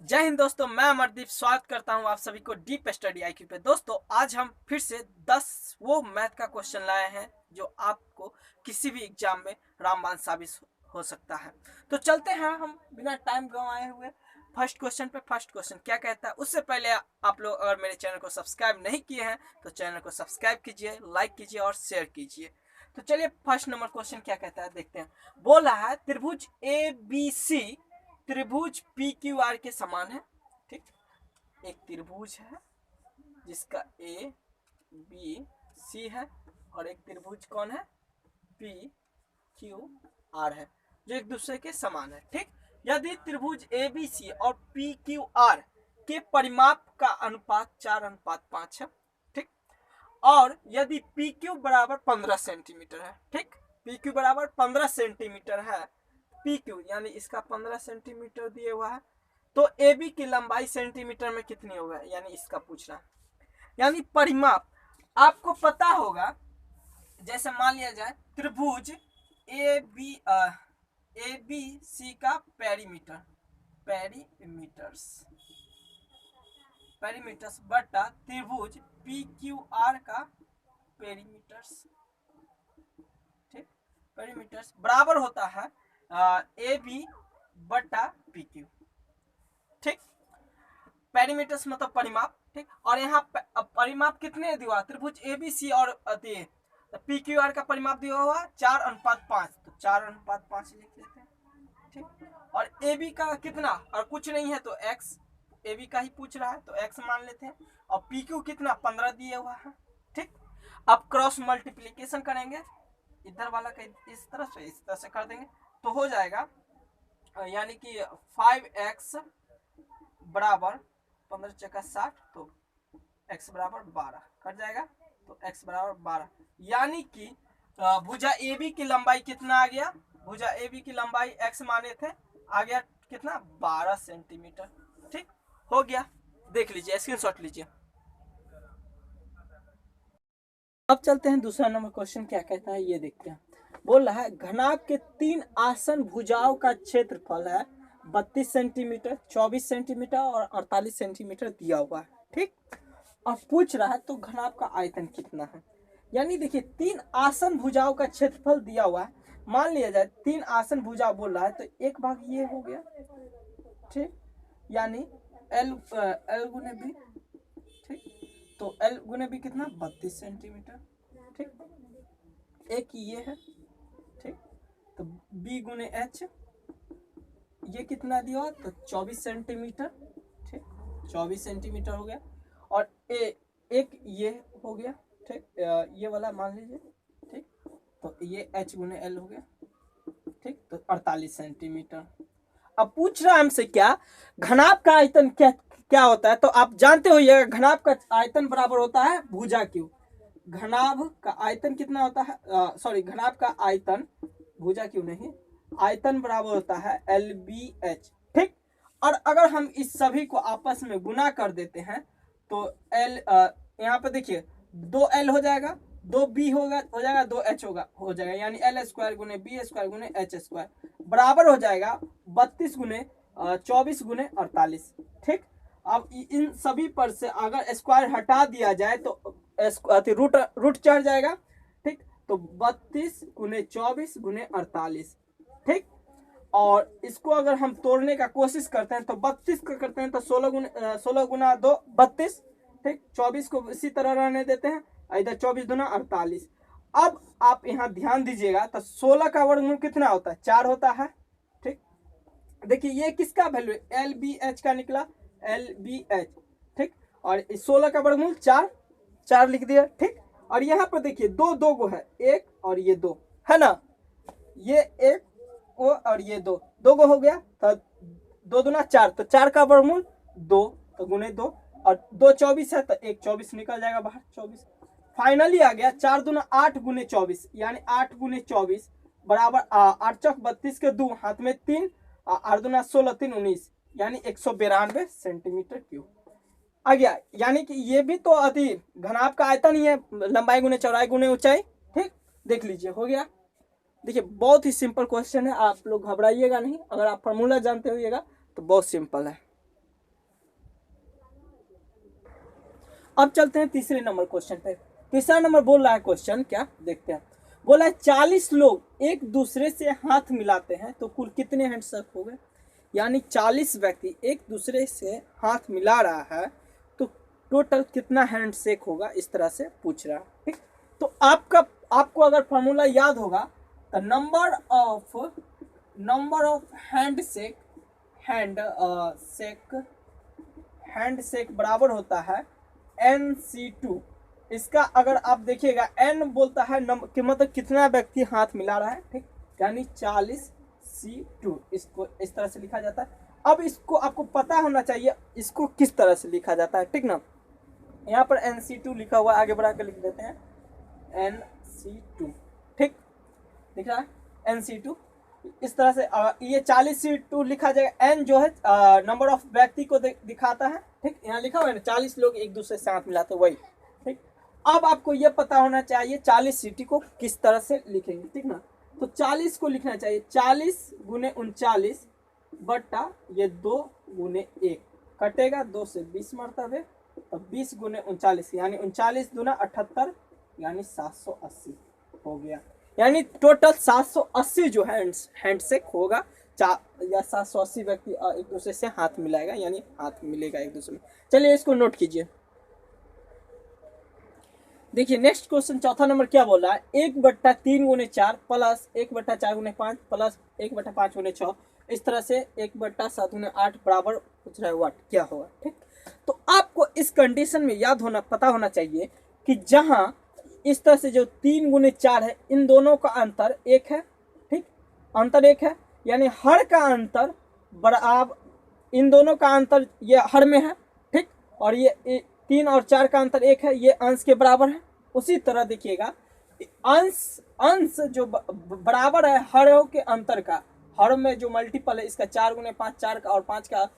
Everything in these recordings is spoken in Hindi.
जय हिंद दोस्तों, मैं अमरदीप स्वागत करता हूं आप सभी को डीप स्टडी आईक्यू पे। दोस्तों आज हम फिर से 10 वो मैथ का क्वेश्चन लाए हैं जो आपको किसी भी एग्जाम में रामबाण साबित हो सकता है। तो चलते हैं हम बिना टाइम गंवाए हुए फर्स्ट क्वेश्चन पे। फर्स्ट क्वेश्चन क्या कहता है, उससे पहले आप लोग अगर मेरे चैनल को सब्सक्राइब नहीं किए हैं तो चैनल को सब्सक्राइब कीजिए, लाइक कीजिए और शेयर कीजिए। तो चलिए फर्स्ट नंबर क्वेश्चन क्या कहता है देखते हैं। बोल रहा है त्रिभुज ए बी सी त्रिभुज पी क्यू आर के समान है। ठीक, एक त्रिभुज है जिसका ए बी सी है और एक त्रिभुज कौन है, पी क्यू आर है, जो एक दूसरे के समान है। ठीक, यदि त्रिभुज ए बी सी और पी क्यू आर के परिमाप का अनुपात 4:5 है। ठीक, और यदि पी क्यू बराबर 15 सेंटीमीटर है। ठीक, पी क्यू बराबर 15 सेंटीमीटर है, पी क्यू यानी इसका 15 सेंटीमीटर दिए हुआ है, तो ए बी की लंबाई सेंटीमीटर में कितनी होगा, यानी इसका पूछ रहा है। यानी परिमाप आपको पता होगा, जैसे मान लिया जाए त्रिभुज ए बी सी का पेरीमीटर्स बटा त्रिभुज पी क्यू आर का पेरीमीटर्स। ठीक, पेरीमीटर्स बराबर होता है ए बी बटा पी क्यू। ठीक, पेरीमीटर्स मतलब परिमाप। ठीक, और यहाँ परिमाप कितने दिया, त्रिभुज ए बी सी और पी क्यू आर का परिमाप दिया हुआ 4:5, तो 4:5 लिख लेते हैं। ठीक, और ए बी का कितना, और कुछ नहीं है तो एक्स, ए बी का ही पूछ रहा है तो एक्स मान लेते हैं, और पी क्यू कितना 15 दिया हुआ है। ठीक, अब क्रॉस मल्टीप्लीकेशन करेंगे, इधर वाला का इस तरह से कर देंगे तो हो जाएगा, यानी कि 5x बराबर 15 चक्का 60, तो x बराबर 12 कट जाएगा, तो x बराबर 12, यानी कि भुजा ए बी की लंबाई कितना आ गया, भुजा ए बी की लंबाई x माने थे, आ गया कितना 12 सेंटीमीटर। ठीक, हो गया, देख लीजिए, स्क्रीनशॉट लीजिए। अब चलते हैं दूसरा नंबर क्वेश्चन क्या कहता है ये देखते हैं। बोल रहा है घनाभ के 3 आसन भुजाओं का क्षेत्रफल है 32 सेंटीमीटर, 24 सेंटीमीटर और 48 सेंटीमीटर दिया हुआ है। ठीक, और पूछ रहा है तो घनाभ का आयतन कितना है। यानी देखिए 3 आसन भुजाओं का क्षेत्रफल दिया हुआ है। मान लिया जाए 3 आसन भुजा बोल रहा है तो एक भाग ये हो गया। ठीक, यानी एल गुने बी। ठीक, तो एल गुने बी कितना 32 सेंटीमीटर। ठीक, एक ये है। ठीक, तो बी गुने एच ये कितना दिया हुआ, तो 24 सेंटीमीटर। ठीक, 24 सेंटीमीटर हो गया, और एक ये हो गया। ठीक, ये वाला मान लीजिए। ठीक, तो ये एच गुने एल हो गया। ठीक, तो 48 सेंटीमीटर। अब पूछ रहा है हमसे क्या, घनाभ का आयतन क्या क्या होता है, तो आप जानते हो ये घनाभ का आयतन बराबर होता है भुजा क्यू। घनाभ का आयतन कितना होता है, सॉरी घनाभ का आयतन, भुजा क्यू नहीं, आयतन बराबर होता है एल बी एच। ठीक, और अगर हम इस सभी को आपस में गुना कर देते हैं तो एल, यहाँ पे देखिए 2 एल हो जाएगा, 2 बी होगा हो जाएगा, 2 एच हो जाएगा, यानी एल स्क्वायर गुने बी स्क्वायर गुने एच स्क्वायर बराबर हो जाएगा 32 गुने 24 गुने 48। ठीक, अब इन सभी पर से अगर स्क्वायर हटा दिया जाए तो रूट रूट चढ़ जाएगा। ठीक, तो 32 गुने 24 गुने 48। ठीक, और इसको अगर हम तोड़ने का कोशिश करते हैं तो 32 का करते हैं तो 16 गुना 2 32। ठीक, 24 को इसी तरह रहने देते हैं, इधर 24 दुना 48। अब आप यहाँ ध्यान दीजिएगा तो 16 का वर्गमूल कितना होता है, 4 होता है। ठीक, देखिए ये किसका वैल्यू एल बी एच का निकला, एल बी एच। ठीक, और 16 का वर्गमूल 4, 4 लिख दिया। ठीक, और यहाँ पर देखिए दो गो है, एक और ये 2 है ना, ये एक और ये 2 गो हो गया, तो 2 दुना 4, तो 4 का वर्गमूल 2, तो गुने 2, और 2 24 है तो एक 24 निकल जाएगा बाहर, 24 फाइनली आ गया। 4 दुना 8 गुने 24, यानी 8 गुने 24 बराबर 8 चौक 32 के 2 हाथ में 3, 8 दुना 16 3 19, यानी 192 सेंटीमीटर क्यूब आ गया। यानी कि ये भी तो अति घनाभ का आयतन ही है, लंबाई गुने चौड़ाई गुने ऊंचाई। ठीक, देख लीजिए हो गया। देखिए बहुत ही सिंपल क्वेश्चन है, आप लोग घबराइएगा नहीं, अगर आप फॉर्मूला जानते होइएगा तो बहुत सिंपल है। अब चलते हैं तीसरे नंबर क्वेश्चन पे। तीसरा नंबर बोल रहा है क्वेश्चन, क्या देखते हैं। बोला है 40 लोग एक दूसरे से हाथ मिलाते हैं तो कुल कितने हैंडशेक हो गए। यानी 40 व्यक्ति एक दूसरे से हाथ मिला रहा है तो टोटल कितना हैंडशेक होगा, इस तरह से पूछ रहा है। ठीक, तो आपको अगर फॉर्मूला याद होगा तो नंबर ऑफ हैंडशेक बराबर होता है NC2। इसका अगर आप देखिएगा n बोलता है कि मतलब कितना व्यक्ति हाथ मिला रहा है। ठीक, यानी 40C2 इसको इस तरह से लिखा जाता है। अब इसको आपको पता होना चाहिए इसको किस तरह से लिखा जाता है। ठीक ना, यहाँ पर NC2 लिखा हुआ है, आगे बढ़ा कर लिख देते हैं NC2। ठीक, दिख रहा है NC2 इस तरह से। ये 40C2 लिखा जाएगा। n जो है नंबर ऑफ व्यक्ति को दिखाता है। ठीक, यहाँ लिखा हुआ है ना 40 लोग एक दूसरे से हाथ मिलाते वही। ठीक, अब आपको ये पता होना चाहिए 40C2 को किस तरह से लिखेंगे। ठीक ना, तो 40 को लिखना चाहिए 40 गुने 39 बट्टा ये 2 गुने 1 कटेगा 2 से 20 मरतबे, तो 20 गुने 39 यानी 39 दूना 78 यानी 780 हो गया। यानी टोटल 780 जो है हैंडशेक होगा या 780 व्यक्ति एक दूसरे से हाथ मिलाएगा, यानी हाथ मिलेगा एक दूसरे में। चलिए इसको नोट कीजिए। देखिए नेक्स्ट क्वेश्चन चौथा नंबर क्या बोल रहा है, 1/3 गुने 4 प्लस 1/4 गुने 5 प्लस 1/5 गुने 6 इस तरह से 1/7 गुने 8 बराबर पूछ रहा है व्हाट, क्या होगा। ठीक, तो आपको इस कंडीशन में याद होना पता होना चाहिए कि जहां इस तरह से जो 3 गुने 4 है इन दोनों का अंतर 1 है। ठीक, अंतर 1 है यानी हर का अंतर बराबर, इन दोनों का अंतर ये हर में है। ठीक, और ये 3 और 4 का अंतर 1 है, ये अंश के बराबर है। उसी तरह देखिएगा अंश जो बराबर है हरों के अंतर का, हर में जो मल्टीपल है इसका 4 गुने 5 4 का और 5 का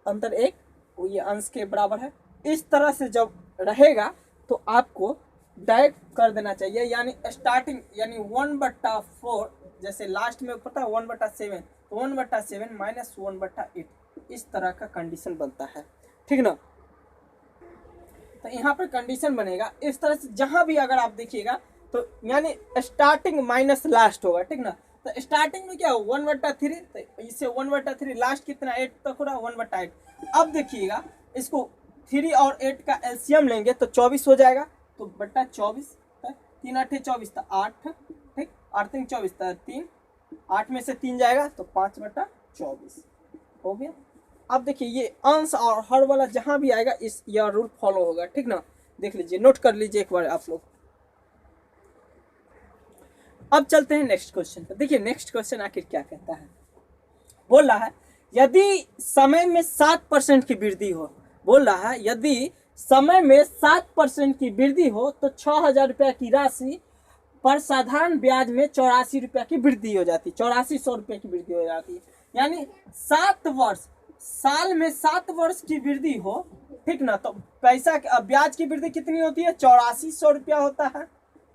अंतर 1, वो ये अंश के बराबर है। इस तरह से जब रहेगा तो आपको डायरेक्ट कर देना चाहिए, यानी स्टार्टिंग यानी 1/4 जैसे लास्ट में पता है 1/7 तो 1/7 माइनस 1/8 इस तरह का कंडीशन बनता है। ठीक ना, तो यहाँ पर कंडीशन बनेगा इस तरह से। जहां भी अगर आप देखिएगा तो यानी स्टार्टिंग माइनस लास्ट होगा। ठीक ना, तो स्टार्टिंग में क्या हो 1/3 तो इससे 1/3 लास्ट कितना 8 तक हो रहा 1/8। अब देखिएगा इसको 3 और 8 का एलसीएम लेंगे तो 24 हो जाएगा, तो बट्टा 24 3 8 24 था 8। ठीक, 8 3 24 था 3, 8 में से 3 जाएगा तो 5/24 हो गया। अब देखिए ये अंश और हर वाला जहां भी आएगा इस यह रूल फॉलो होगा। ठीक ना, देख लीजिए, नोट कर लीजिए एक बार आप लोग। अब चलते हैं नेक्स्ट क्वेश्चन पर। देखिए नेक्स्ट क्वेश्चन आखिर क्या कहता है। बोल रहा है यदि समय में 7% की वृद्धि हो, बोल रहा है यदि समय में 7% की वृद्धि हो तो 6,000 रुपया की राशि पर साधारण ब्याज में 84 रुपया की वृद्धि हो जाती, 8400 रुपये की वृद्धि हो जाती है। यानी 7 वर्ष, साल में 7 वर्ष की वृद्धि हो। ठीक ना, तो पैसा ब्याज की वृद्धि कितनी होती है 8400 रुपया होता है।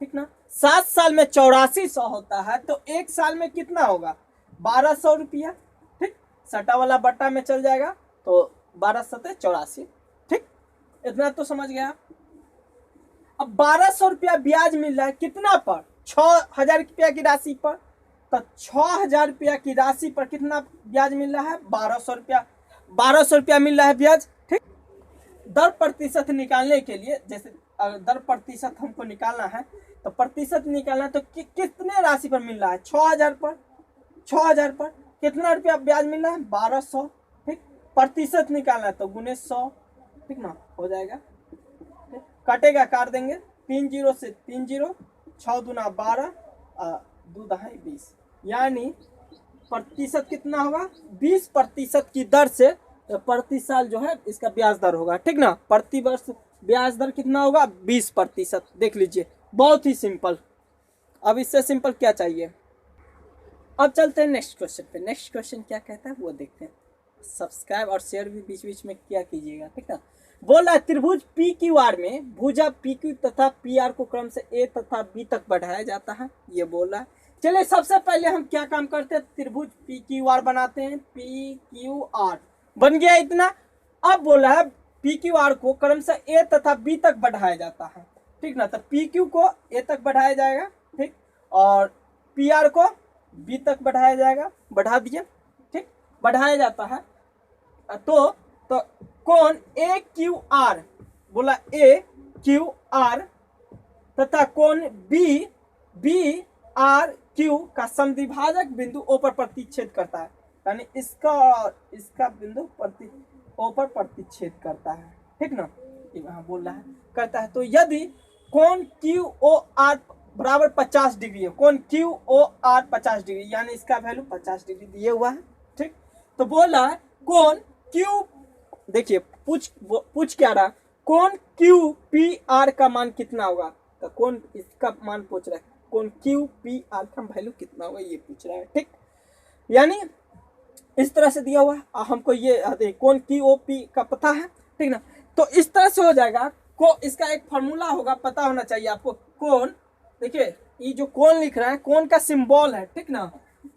ठीक ना, 7 साल में 8400 होता है तो 1 साल में कितना होगा 1200 रुपया। ठीक, सटा वाला बट्टा में चल जाएगा तो 12 सते 84। ठीक, इतना तो समझ गया। अब 1200 रुपया ब्याज मिल रहा है कितना पर 6,000 रुपया की राशि पर, तो 6,000 रुपया की राशि पर कितना ब्याज मिल रहा है 1200 रुपया, 1200 रुपया मिल रहा है ब्याज। ठीक, दर प्रतिशत निकालने के लिए, जैसे दर प्रतिशत हमको निकालना है तो प्रतिशत निकालना है तो कितने राशि पर मिल रहा है 6,000 पर, 6,000 पर कितना रुपया ब्याज मिल रहा है 1200। ठीक, प्रतिशत निकालना है तो गुने 100। ठीक ना, हो जाएगा, कटेगा काट देंगे 3 0 से 3 0, 6 दूना 12 2 दहाई 20, यानी प्रतिशत कितना होगा 20% की दर से प्रति साल जो है इसका ब्याज दर होगा। ठीक ना, प्रति वर्ष ब्याज दर कितना होगा 20%। देख लीजिए, बहुत ही सिंपल। अब इससे सिंपल क्या चाहिए। अब चलते हैं नेक्स्ट क्वेश्चन पे। नेक्स्ट क्वेश्चन क्या कहता है वो देखते हैं। सब्सक्राइब और शेयर भी बीच बीच में क्या कीजिएगा। ठीक ना, बोल रहा है त्रिभुज पी क्यू आर में भुजा पी क्यू तथा पी आर को क्रम से ए तथा बी तक बढ़ाया जाता है, ये बोल रहा है। चलिए सबसे पहले हम क्या काम करते हैं, त्रिभुज पी क्यू आर बनाते हैं। पी क्यू आर बन गया इतना। अब बोला है पी क्यू आर को क्रमशः ए तथा बी तक बढ़ाया जाता है, ठीक ना। तो पी क्यू को ए तक बढ़ाया जाएगा, ठीक, और पी आर को बी तक बढ़ाया जाएगा, बढ़ा दिया, ठीक, बढ़ाया जाता है। तो कौन ए क्यू आर, बोला ए क्यू आर तथा कौन बी बी आर क्यू का समद्विभाजक बिंदु ओ पर प्रतिच्छेद करता है, यानी इसका बिंदु ओ पर प्रतिच्छेद करता है, ठीक ना, यहाँ बोल रहा है करता है। तो यदि कोण क्यू ओ आर बराबर 50 डिग्री है, कोण क्यू ओ आर 50 डिग्री, यानी इसका वैल्यू 50 डिग्री दिए हुआ है, ठीक। तो बोल रहा है कोण क्यू, देखिए पूछ क्या रहा, कोण क्यू पी आर का मान कितना होगा, तो कौन इसका मान पूछ रहा है, कोण क्यू पी आर का वैल्यू कितना होगा ये पूछ रहा है, ठीक। यानी इस तरह से दिया हुआ है, हमको ये कोण क्यू ओ पी का पता है, ठीक ना। तो इस तरह से हो जाएगा, को इसका एक फॉर्मूला होगा, पता होना चाहिए आपको। कोण, देखिए ये जो कोण लिख रहा है, कोण का सिंबल है, ठीक ना,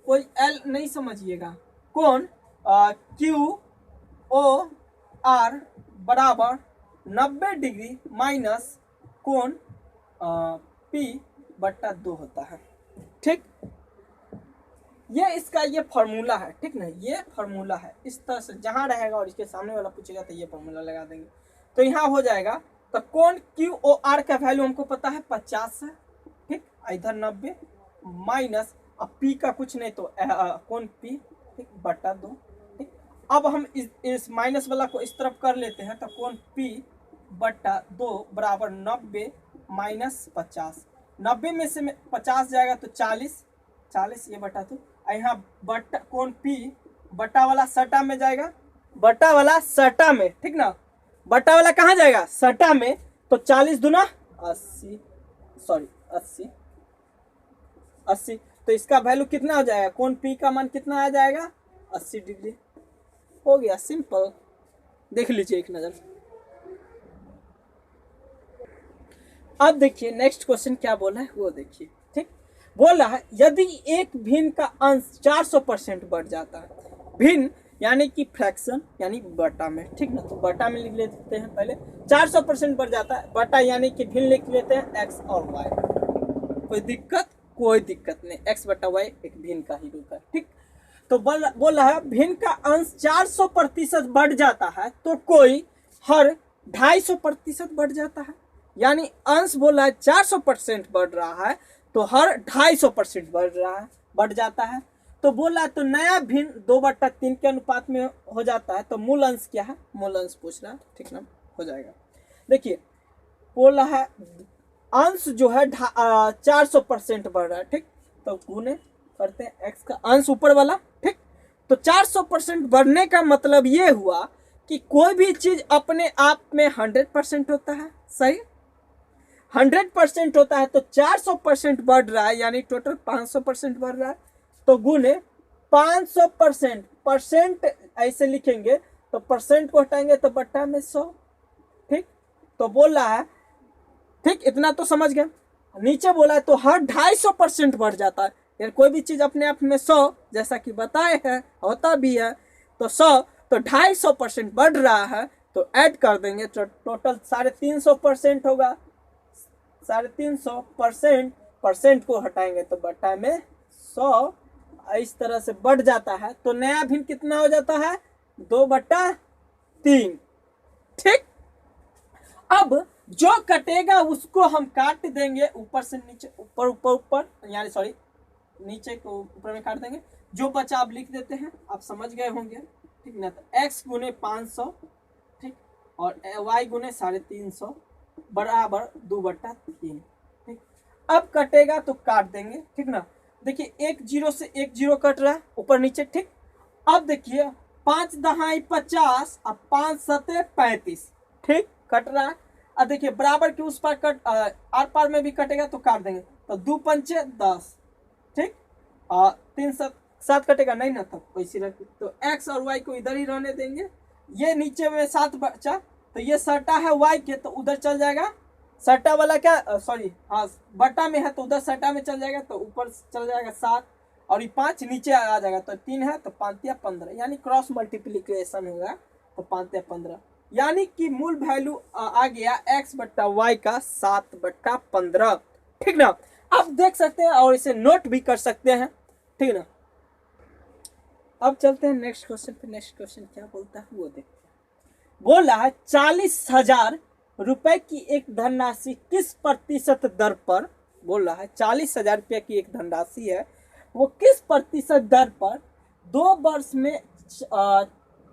कोई एल नहीं समझिएगा। कोण क्यू ओ आर बराबर 90 डिग्री माइनस कोण पी बट्टा 2 होता है, ठीक। ये इसका ये फॉर्मूला है, ठीक ना, ये फॉर्मूला है। इस तरह से जहां रहेगा और इसके सामने वाला पूछेगा तो ये फॉर्मूला लगा देंगे, तो यहाँ हो जाएगा। तो कोण क्यू ओ आर का वैल्यू हमको पता है 50 है, ठीक, इधर 90 माइनस, अब पी का कुछ नहीं तो कोण पी, ठीक, बट्टा 2, ठीक। अब हम इस माइनस वाला को इस तरफ कर लेते हैं, तो कोण पी बट्टा 2 बराबर 90 माइनस 50, 90 में से 50 जाएगा तो 40 ये बटा 2, यहाँ बट्टा कोण पी बट्टा वाला सटा में जाएगा, बट्टा वाला सटा में, ठीक ना, बट्टा वाला कहाँ जाएगा, सटा में, तो 40 दूना 80, सॉरी 80, तो इसका वैल्यू कितना हो जाएगा, कोण पी का मान कितना आ जाएगा, 80 डिग्री। हो गया, सिंपल, देख लीजिए एक नजर। अब देखिए नेक्स्ट क्वेश्चन क्या बोला है वो देखिए, ठीक। बोल रहा है यदि एक भिन्न का अंश 400% बढ़ जाता है, भिन्न यानी कि फ्रैक्शन यानी बटा में, ठीक ना, तो बटा में लिख लेते हैं पहले, 400% बढ़ जाता है, बटा यानी कि भिन्न लिख लेते हैं एक्स और वाई, कोई दिक्कत नहीं, एक्स बटा वाई एक भिन्न का ही रूप है, ठीक। तो बोल रहा है भिन्न का अंश 400% बढ़ जाता है तो कोई हर 250% बढ़ जाता है, यानी अंश बोल रहा है 400% बढ़ रहा है तो हर 250% बढ़ जाता है। तो बोला है तो नया भिन्न 2/3 के अनुपात में हो जाता है, तो मूल अंश क्या है, मूल अंश पूछ रहा है, ठीक ना, हो जाएगा। देखिए बोल रहा है अंश जो है 400% बढ़ रहा है, ठीक, तो गुने करते हैं एक्स का अंश ऊपर वाला, ठीक। तो 400% बढ़ने का मतलब ये हुआ कि कोई भी चीज अपने आप में 100% होता है, सही, 100% होता है, तो 400% बढ़ रहा है यानी टोटल 500% बढ़ रहा है, तो गुने 500%, परसेंट ऐसे लिखेंगे तो परसेंट को हटाएंगे तो बट्टा में 100, ठीक। तो बोल रहा है, ठीक, इतना तो समझ गए। नीचे बोला है तो हर 250% बढ़ जाता है, यानी कोई भी चीज अपने आप में 100 जैसा कि बताए हैं होता भी है, तो 100 तो 250% बढ़ रहा है, तो ऐड कर देंगे तो टोटल 350% होगा, 350%, परसेंट को हटाएंगे तो बट्टा में 100, इस तरह से बढ़ जाता है। तो नया भिन्न कितना हो जाता है, 2/3, ठीक। अब जो कटेगा उसको हम काट देंगे ऊपर से नीचे, ऊपर यानी सॉरी नीचे को ऊपर में काट देंगे, जो बचा आप लिख देते हैं, आप समझ गए होंगे, ठीक ना। तो x गुने 500, ठीक, और y गुने 350 बराबर 2/3, ठीक। अब कटेगा तो काट देंगे, ठीक ना। देखिए 1 0 से 1 0 कट रहा है ऊपर नीचे, ठीक। अब देखिए 5 दहाई 50 और 5 सते 35, ठीक, कट रहा है। अब देखिए बराबर के उस पार आर पार में भी कटेगा तो काट देंगे, तो 2 पंचे 10, ठीक, और 3 7 कटेगा नहीं ना, तो वैसे रख, तो x और y को इधर ही रहने देंगे। ये नीचे में 7 बचा, तो ये सटा है y के तो उधर चल जाएगा, सटा वाला क्या सॉरी हाँ बटा में है तो उधर सटा में चल जाएगा, तो ऊपर चल जाएगा 7 और ये 5 नीचे आ जाएगा, तो 3 है तो 5 या 15, यानी क्रॉस मल्टीप्लीकेशन होगा तो 5 या 15, यानी कि मूल वैल्यू आ गया x बट्टा वाई का 7/15। ठीक ना, आप देख सकते हैं और इसे नोट भी कर सकते हैं। ठीक ना, अब चलते हैं नेक्स्ट क्वेश्चन पे। नेक्स्ट क्वेश्चन क्या बोलता है वो देखते हैं। बोल रहा है 40,000 रुपए की एक धनराशि किस प्रतिशत दर पर, बोल रहा है 40,000 रुपये की एक धनराशि है, वो किस प्रतिशत दर पर 2 वर्ष में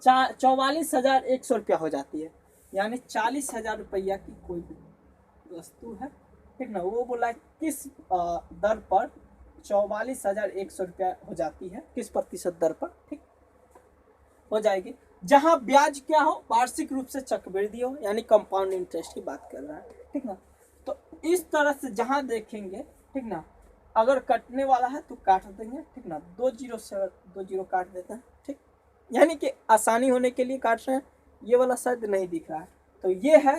44,100 रुपया हो जाती है। यानी 40,000 रुपया की कोई वस्तु है, ठीक ना, वो बोला है किस दर पर 44,100 रुपया हो जाती है, किस प्रतिशत दर पर, ठीक हो जाएगी। जहां ब्याज क्या हो, वार्षिक रूप से चक्रवृद्धि हो, यानी कंपाउंड इंटरेस्ट की बात कर रहा है। ठीक ना, तो इस तरह से जहां देखेंगे, ठीक ना, अगर कटने वाला है तो काट देंगे। ठीक ना, 2 जीरो से 2 जीरो काट देते हैं। ठीक, यानी कि आसानी होने के लिए काट रहे हैं। ये वाला शब्द नहीं दिख रहा है तो ये है,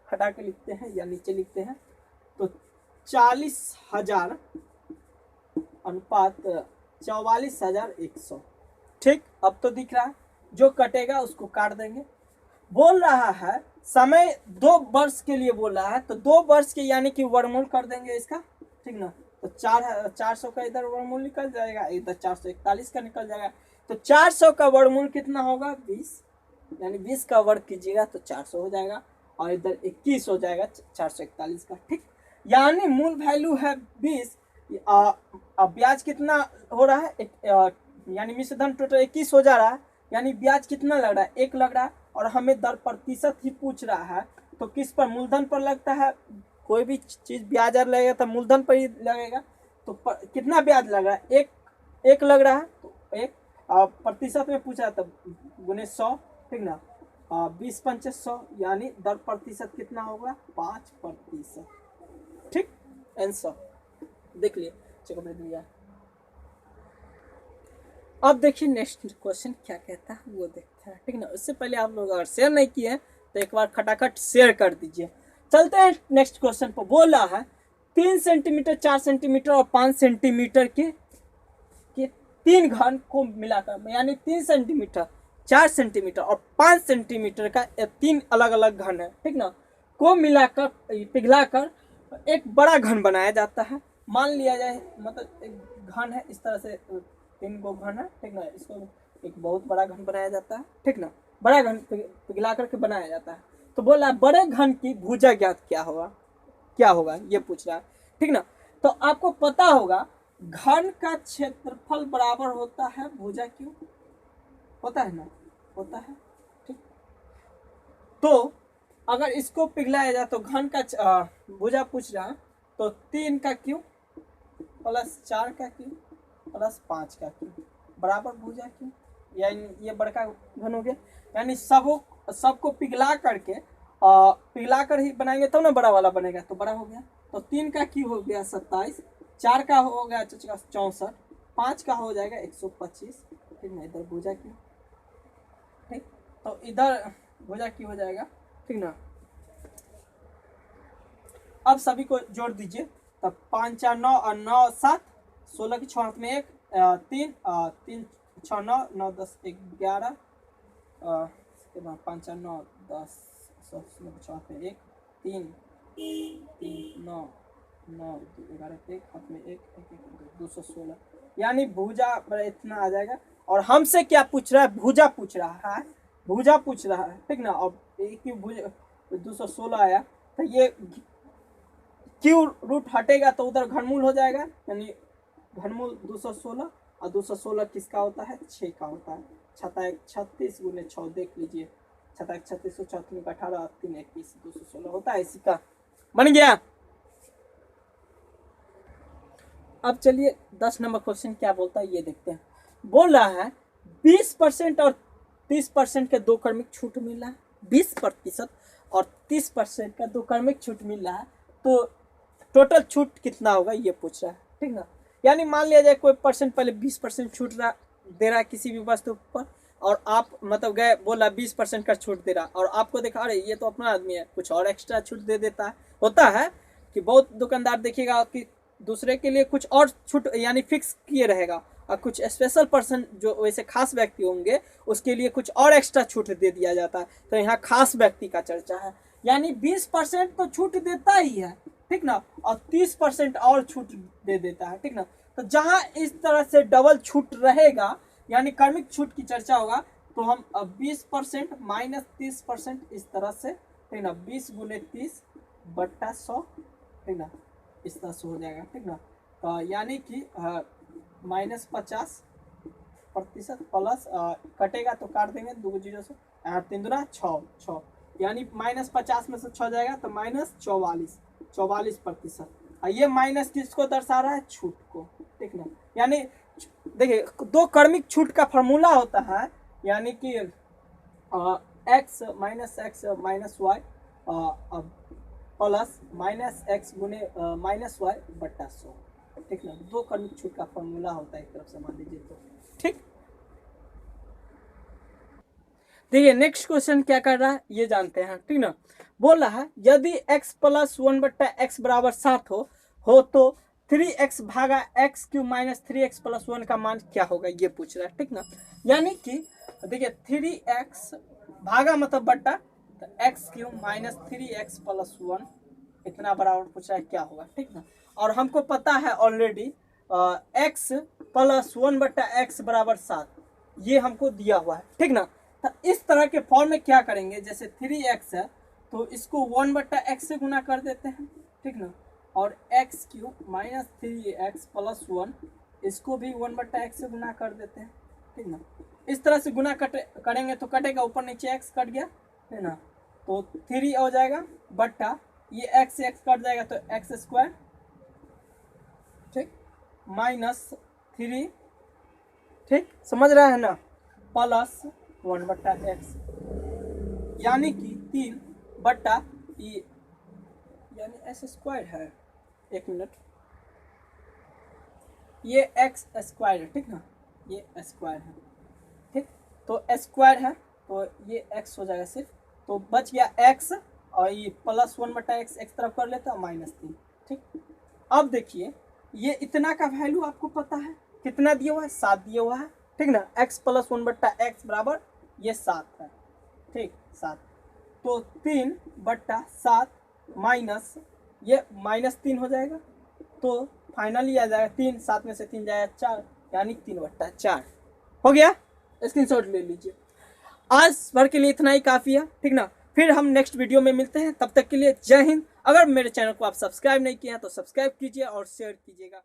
हटा के लिखते हैं या नीचे लिखते हैं। तो 40,000 अनुपात 44,100। ठीक, अब तो दिख रहा है, जो कटेगा उसको काट देंगे। बोल रहा है समय 2 वर्ष के लिए बोल रहा है, तो 2 वर्ष के यानी कि वर्गमूल कर देंगे इसका। ठीक ना, तो 400 का इधर वर्गमूल निकल जाएगा, इधर 441 का निकल जाएगा। तो 400 का वर्गमूल कितना होगा, 20, यानी 20 का वर्ग कीजिएगा तो 400 हो जाएगा, और इधर 21 हो जाएगा 441 का। ठीक, यानी मूल वैल्यू है 20, ब्याज कितना हो रहा है, यानी मिश्र धन टोटल 21 हो जा रहा है, यानी ब्याज कितना लग रहा है, 1 लग रहा है, और हमें दर प्रतिशत ही पूछ रहा है। तो किस पर, मूलधन पर लगता है। कोई भी चीज ब्याज लगेगा तो मूलधन पर ही लगेगा। तो कितना ब्याज लग रहा है, एक लग रहा है, तो 1 प्रतिशत में पूछा है तो गुने 100। ठीक ना, 20 पंचे 100, यानी दर प्रतिशत कितना होगा, 5%। ठीक, आंसर देख लिए, चलो मैं दिया। अब देखिए नेक्स्ट क्वेश्चन क्या कहता है वो देखते हैं। ठीक ना, उससे पहले आप लोग अगर शेयर नहीं किए हैं तो एक बार खटाखट शेयर कर दीजिए। चलते हैं नेक्स्ट क्वेश्चन पर। बोल रहा है 3 सेंटीमीटर, 4 सेंटीमीटर और 5 सेंटीमीटर के 3 घन को मिलाकर, यानी 3 सेंटीमीटर, 4 सेंटीमीटर और 5 सेंटीमीटर का 3 अलग अलग घन है, ठीक ना, को मिलाकर पिघलाकर एक बड़ा घन बनाया जाता है। मान लिया जाए, मतलब एक घन है इस तरह से, 3 गो घन है, ठीक ना, इसको एक बहुत बड़ा घन बनाया जाता है। ठीक ना, बड़ा घन पिघला करके बनाया जाता है। तो बोला बड़े घन की भुजा ज्ञात क्या होगा ये पूछ रहा है। ठीक ना, तो आपको पता होगा घन का क्षेत्रफल बराबर होता है भुजा क्यों, होता है ना, होता है। ठीक, तो अगर इसको पिघलाया जाए तो घन का भुजा पूछ रहा है, तो 3 का क्यों प्लस 4 का क्यों प्लस 5 का क्यों बराबर भुजा क्यों, यानी ये बड़का घन हो गया। यानी सबको पिघला कर ही बनाएंगे तब ना बड़ा वाला बनेगा, तो बड़ा हो गया। तो 3 का क्यों हो गया 27, 4 का हो गया 64, 5 का हो जाएगा 125। ठीक ना, इधर भुजा क्यों, ठीक, तो इधर भुजा क्यों हो जाएगा। ठीक ना, अब सभी को जोड़ दीजिए, तब 5 4 9 और 9 7, 16 की 6 हाथ में 1, 3 3 6 9 9 10 11, 5 4 9 10 16 की 6 हाथ में 1, 3 3 9 9 11 1 हाथ में 1 216, यानी भुजा इतना आ जाएगा। और हमसे क्या पूछ रहा है, भुजा पूछ रहा है। ठीक ना, अब एक भुजा 216 आया, तो ये क्यू रूट हटेगा तो उधर घनमूल हो जाएगा, यानी घनमूल 216, और 216 किसका होता है, 6 का होता है। 36 गुने 6 देख लीजिए, 36 36 18 3 21 216 होता है, इसी का बन गया। अब चलिए 10 नंबर क्वेश्चन क्या बोलता है ये देखते हैं। बोल रहा है 20% और 30% का 2 क्रमिक छूट मिल रहा है, 20% और 30% का 2 क्रमिक छूट मिल रहा है, तो टोटल छूट कितना होगा ये पूछ रहा है। ठीक ना, यानी मान लिया जाए कोई परसेंट पहले 20% छूट दे रहा है किसी भी वस्तु पर, और आप मतलब गए बोला 20% का छूट दे रहा, और आपको देखा अरे ये तो अपना आदमी है, कुछ और एक्स्ट्रा छूट दे देता है। होता है कि बहुत दुकानदार देखिएगा कि दूसरे के लिए कुछ और छूट यानी फिक्स किए रहेगा, कुछ स्पेशल पर्सन जो वैसे खास व्यक्ति होंगे उसके लिए कुछ और एक्स्ट्रा छूट दे दिया जाता है। तो यहाँ खास व्यक्ति का चर्चा है, यानी 20% तो छूट देता ही है, ठीक ना, और 30% और छूट दे देता है, ठीक ना। तो जहाँ इस तरह से डबल छूट रहेगा यानी क्रमिक छूट की चर्चा होगा, तो हम 20% माइनस 30% इस तरह से, ठीक ना, 20 गुने 30 बट्टा 100, ठीक ना, इस तरह से हो जाएगा, ठीक ना। तो यानी कि -50% प्लस कटेगा तो काट देंगे 2 जीरो से, 3 दूना 6, यानी -50 में से 6 जाएगा तो -44%। ये माइनस किसको दर्शा रहा है? छूट को, ठीक ना। यानी देखिए दो क्रमिक छूट का फॉर्मूला होता है, यानी कि x minus y plus -x गुने -y बट्टा 100, ठीक ना। दो क्रमिक छूट का फॉर्मूला होता है एक तरफ से मान लीजिए तो, ठीक। देखिए नेक्स्ट क्वेश्चन क्या कर रहा है ये जानते हैं, ठीक ना। बोल रहा है यदि x प्लस 1 बट्टा एक्स बराबर 7 हो तो 3x भागा x Q minus 3x plus 1 का मान क्या होगा, ये पूछ रहा है, ठीक ना। यानी कि देखिए 3x भागा मतलब बट्टा, तो x Q minus 3x plus 1 इतना बराबर पूछ रहा है क्या होगा, ठीक ना। और हमको पता है ऑलरेडी x प्लस 1 बट्टा एक्स बराबर 7 ये हमको दिया हुआ है, ठीक ना। तो इस तरह के फॉर्म में क्या करेंगे, जैसे 3x है तो इसको 1 बट्टा एक्स से गुना कर देते हैं, ठीक ना, और x cube minus 3x plus 1 इसको भी 1 बट्टा एक्स से गुना कर देते हैं, ठीक ना। इस तरह से गुना करेंगे तो कटेगा, ऊपर नीचे x कट गया, है ना, तो 3 हो जाएगा बट्टा ये x से x कट जाएगा तो एक्स स्क्वायर, ठीक, माइनस 3, ठीक, समझ रहा है ना, प्लस 1 बट्टा एक्स, यानी कि 3 बट्टा ये यानी एस स्क्वायर है, एक मिनट, ये एक्स स्क्वायर है, ठीक ना, ये स्क्वायर है, ठीक, तो स्क्वायर है तो ये एक्स हो जाएगा सिर्फ, तो बच गया एक्स और ये प्लस 1 बट्टा एक्स एक तरफ कर लेता है -3, ठीक। अब देखिए ये इतना का वैल्यू आपको पता है कितना दिया हुआ है, 7 दिया हुआ है, ठीक ना। x प्लस 1 बट्टा एक्स बराबर ये 7 है, ठीक, 7, तो 3 बट्टा 7 माइनस ये -3 हो जाएगा, तो फाइनली आ जाएगा 3, 7 में से 3 जाएगा 4, यानी 3 बट्टा 4 हो गया। स्क्रीनशॉट ले लीजिए। आज भर के लिए इतना ही काफ़ी है, ठीक ना। फिर हम नेक्स्ट वीडियो में मिलते हैं, तब तक के लिए जय हिंद। अगर मेरे चैनल को आप सब्सक्राइब नहीं किए हैं तो सब्सक्राइब कीजिए और शेयर कीजिएगा।